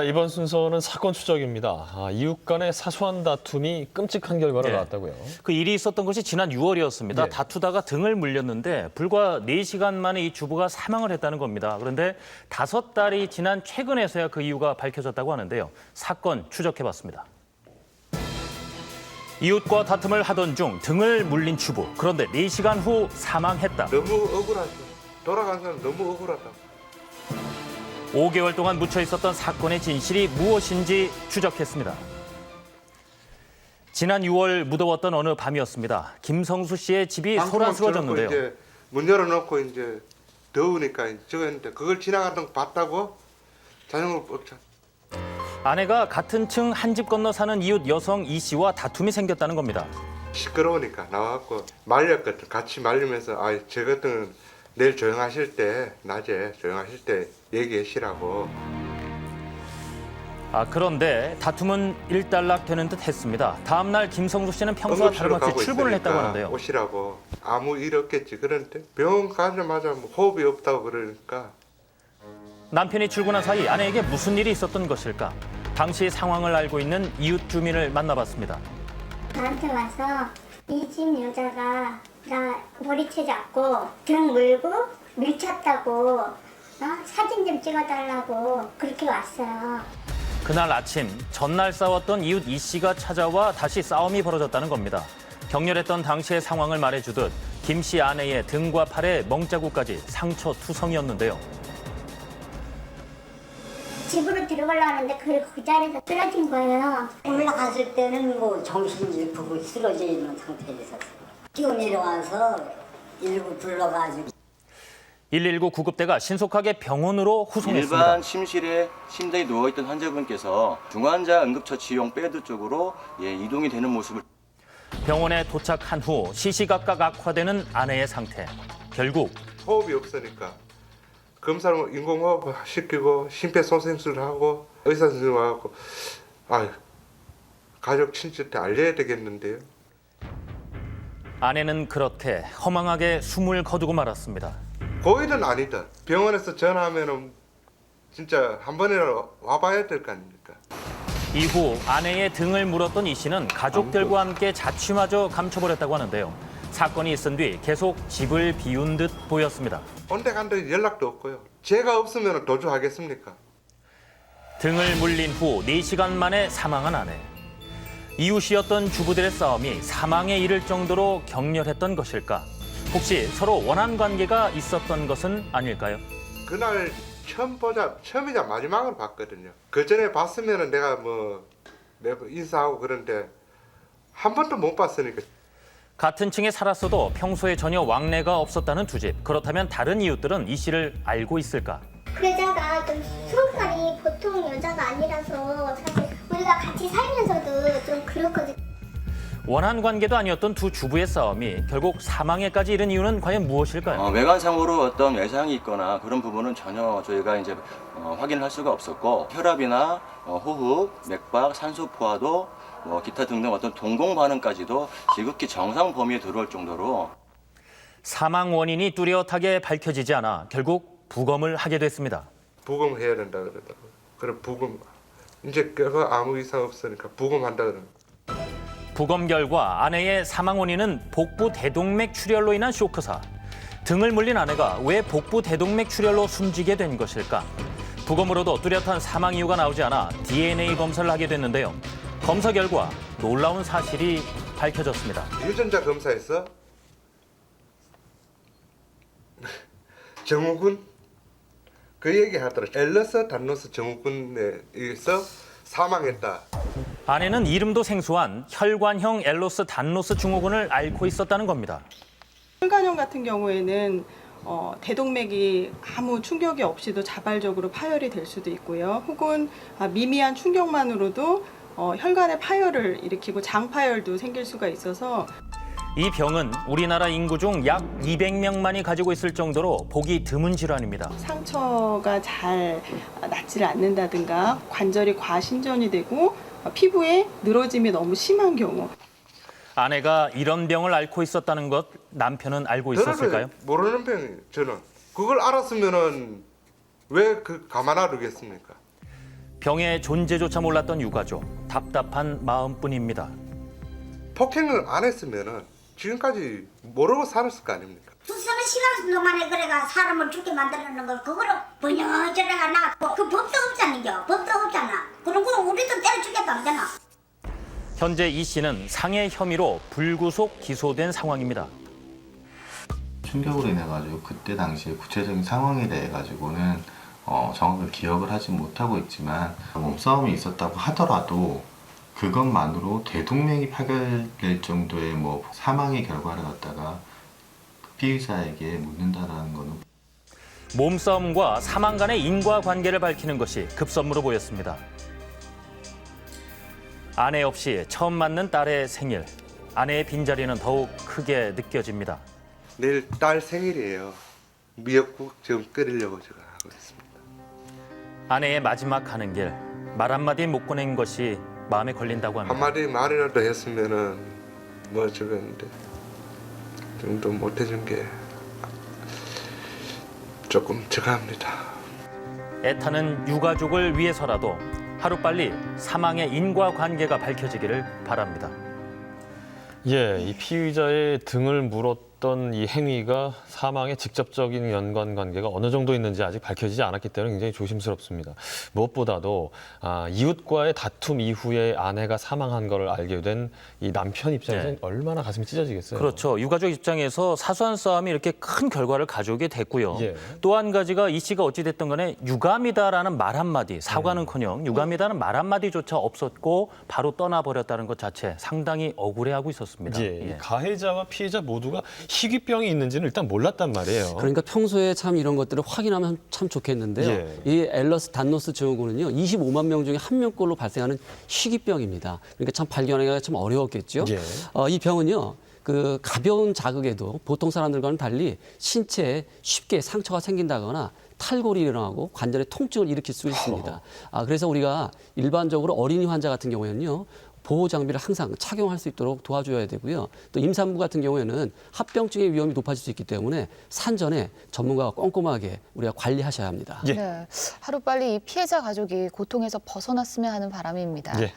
자, 이번 순서는 사건 추적입니다. 이웃 간의 사소한 다툼이 끔찍한 결과로 나왔다고요. 그 일이 있었던 것이 지난 6월이었습니다. 예. 다투다가 등을 물렸는데 불과 4시간 만에 이 주부가 사망을 했다는 겁니다. 그런데 5달이 지난 최근에서야 그 이유가 밝혀졌다고 하는데요. 사건 추적해봤습니다. 이웃과 다툼을 하던 중 등을 물린 주부. 그런데 4시간 후 사망했다. 너무 억울하죠. 돌아간 사람 너무 억울하다. 5개월 동안 묻혀 있었던 사건의 진실이 무엇인지 추적했습니다. 지난 6월 무더웠던 어느 밤이었습니다. 김성수 씨의 집이 소란스러워졌는데요. 이제 문 열어놓고 이제 더우니까 저거 했는데 그걸 지나가던 거 봤다고 자전거 뻗쳐. 아내가 같은 층 한 집 건너 사는 이웃 여성 이 씨와 다툼이 생겼다는 겁니다. 시끄러우니까 나와갖고 말렸거든. 같이 말리면서 저 같은 내일 조용하실 때 낮에 조용하실 때 얘기하시라고. 그런데 다툼은 일단락되는 듯 했습니다. 다음 날 김성수 씨는 평소와 응급실로 다름없이 가고 출근을 했다고 있으니까 하는데요. 오시라고. 아무 일 없겠지. 그런데 병원 가자마자 뭐 호흡이 없다고 그러니까. 남편이 출근한 사이 아내에게 무슨 일이 있었던 것일까? 당시 상황을 알고 있는 이웃 주민을 만나봤습니다. 나한테 와서 이 집 여자가 나 머리채 잡고 등 물고 밀쳤다고 사진 좀 찍어달라고 그렇게 왔어요. 그날 아침 전날 싸웠던 이웃 이 씨가 찾아와 다시 싸움이 벌어졌다는 겁니다. 격렬했던 당시의 상황을 말해주듯 김 씨 아내의 등과 팔에 멍자국까지 상처 투성이었는데요. 집으로 들어가려는데 그 자리에서 쓰러진 거예요. 올라갔을 때는 뭐 정신이 잃고 쓰러져 있는 상태에서 뛰어 내려와서 119 불러가지고 119 구급대가 신속하게 병원으로 후송했습니다. 일반 침실에 침대에 누워있던 환자분께서 중환자 응급처치용 베드 쪽으로 이동이 되는 모습을 병원에 도착한 후 시시각각 악화되는 아내의 상태. 결국 호흡이 없으니까 검사를 인공호흡 시키고 심폐소생술을 하고 의사 선생님 와갖고 가족 친지한테 알려야 되겠는데요. 아내는 그렇게 허망하게 숨을 거두고 말았습니다. 고의는 아니다. 병원에서 전화하면은 진짜 한 번이라도 와봐야 될 거 아닙니까? 이후 아내의 등을 물었던 이 씨는 가족들과 함께 자취마저 감춰버렸다고 하는데요. 사건이 있은 뒤 계속 집을 비운 듯 보였습니다. 온데 간데 연락도 없고요. 제가 없으면 도주하겠습니까? 등을 물린 후 4시간 만에 사망한 아내. 이웃이었던 주부들의 싸움이 사망에 이를 정도로 격렬했던 것일까? 혹시 서로 원한 관계가 있었던 것은 아닐까요? 그날 처음이자 마지막으로 봤거든요. 그 전에 봤으면은 내가 뭐 매번 인사하고 그런데 한 번도 못 봤으니까. 같은 층에 살았어도 평소에 전혀 왕래가 없었다는 두 집. 그렇다면 다른 이웃들은 이 씨를 알고 있을까? 그 여자가 좀 성깔이 보통 여자가 아니라서 사실 우리가 같이 살면서도 좀 그렇거든. 원한 관계도 아니었던 두 주부의 싸움이 결국 사망에까지 이른 이유는 과연 무엇일까요? 외관상으로 어떤 외상이 있거나 그런 부분은 전혀 저희가 이제 확인을 할 수가 없었고 혈압이나 호흡, 맥박, 산소 포화도 기타 등등 어떤 동공 반응까지도 지극히 정상 범위에 들어올 정도로 사망 원인이 뚜렷하게 밝혀지지 않아 결국 부검을 하게 됐습니다. 부검해야 된다 그러더라고요. 그래 부검 이제 그거 아무 이상 없으니까 부검한다 그러는. 부검 결과 아내의 사망 원인은 복부 대동맥 출혈로 인한 쇼크사. 등을 물린 아내가 왜 복부 대동맥 출혈로 숨지게 된 것일까? 부검으로도 뚜렷한 사망 이유가 나오지 않아 DNA 검사를 하게 됐는데요. 검사 결과 놀라운 사실이 밝혀졌습니다. 유전자 검사에서 증후군 그 얘기 하더라고요. 엘러스 단노스 증후군에 의해서 사망했다. 아내는 이름도 생소한 혈관형 엘로스 단로스 증후군을 앓고 있었다는 겁니다. 혈관형 같은 경우에는 대동맥이 아무 충격이 없이도 자발적으로 파열이 될 수도 있고요. 혹은 미미한 충격만으로도 혈관의 파열을 일으키고 장파열도 생길 수가 있어서 이 병은 우리나라 인구 중 약 200명만이 가지고 있을 정도로 보기 드문 질환입니다. 상처가 잘 낫지를 않는다든가 관절이 과신전이 되고 피부에 늘어짐이 너무 심한 경우. 아내가 이런 병을 앓고 있었다는 것 남편은 알고 있었을까요? 모르는 병이 저는 그걸 알았으면은 왜 가만 안 두겠습니까? 병의 존재조차 몰랐던 유가족, 답답한 마음뿐입니다. 폭행을 안 했으면은 지금까지 모르고 살았을 거 아닙니까? 수사는 시간 동안에 그래가 사람을 죽게 만들어놓는 걸 그거를 번영저래가 나고 그 법도 없잖아요. 법도 없잖아. 그럼 그 우리도 때려 죽여도 안 되나? 현재 이 씨는 상해 혐의로 불구속 기소된 상황입니다. 충격으로 인해 가지고 그때 당시에 구체적인 상황에 대해 가지고는 정확하게 기억을 하지 못하고 있지만 몸싸움이 있었다고 하더라도 그것만으로 대동맥이 파열될 정도의 뭐 사망의 결과를 갖다가 피의자에게 묻는다라는 거는 몸싸움과 사망 간의 인과관계를 밝히는 것이 급선무로 보였습니다. 아내 없이 처음 맞는 딸의 생일, 아내의 빈자리는 더욱 크게 느껴집니다. 내일 딸 생일이에요. 미역국 좀 끓이려고 제가 하고 있습니다. 아내의 마지막 가는 길, 말 한마디 못 꺼낸 것이 마음에 걸린다고 합니다. 한마디 말이라도 했으면은 뭐 저건데 좀 더 못해준 게 조금 저가합니다. 애타는 유가족을 위해서라도 하루빨리 사망의 인과관계가 밝혀지기를 바랍니다. 예, 이 피의자의 등을 물었던 이 행위가 사망에 직접적인 연관관계가 어느 정도 있는지 아직 밝혀지지 않았기 때문에 굉장히 조심스럽습니다. 무엇보다도 이웃과의 다툼 이후에 아내가 사망한 걸 알게 된 이 남편 입장에서는 네. 얼마나 가슴이 찢어지겠어요. 그렇죠. 유가족 입장에서 사소한 싸움이 이렇게 큰 결과를 가져오게 됐고요. 예. 또 한 가지가 이 씨가 어찌됐든 간에 유감이다라는 말 한마디, 사과는커녕 유감이다는 말 한마디조차 없었고 바로 떠나버렸다는 것 자체 상당히 억울해하고 있었습니다. 예, 예. 가해자와 피해자 모두가 희귀병이 있는지는 일단 몰랐단 말이에요. 그러니까 평소에 참 이런 것들을 확인하면 참 좋겠는데요. 예. 이 엘러스 단노스 증후군은요, 25만 명 중에 한 명꼴로 발생하는 희귀병입니다. 그러니까 참 발견하기가 참 어려웠겠죠. 예. 이 병은요, 그 가벼운 자극에도 보통 사람들과는 달리 신체에 쉽게 상처가 생긴다거나 탈골이 일어나고 관절에 통증을 일으킬 수 있습니다. 그래서 우리가 일반적으로 어린이 환자 같은 경우에는요, 보호 장비를 항상 착용할 수 있도록 도와줘야 되고요. 또 임산부 같은 경우에는 합병증의 위험이 높아질 수 있기 때문에 산전에 전문가가 꼼꼼하게 우리가 관리하셔야 합니다. 예. 네, 하루빨리 이 피해자 가족이 고통에서 벗어났으면 하는 바람입니다. 예.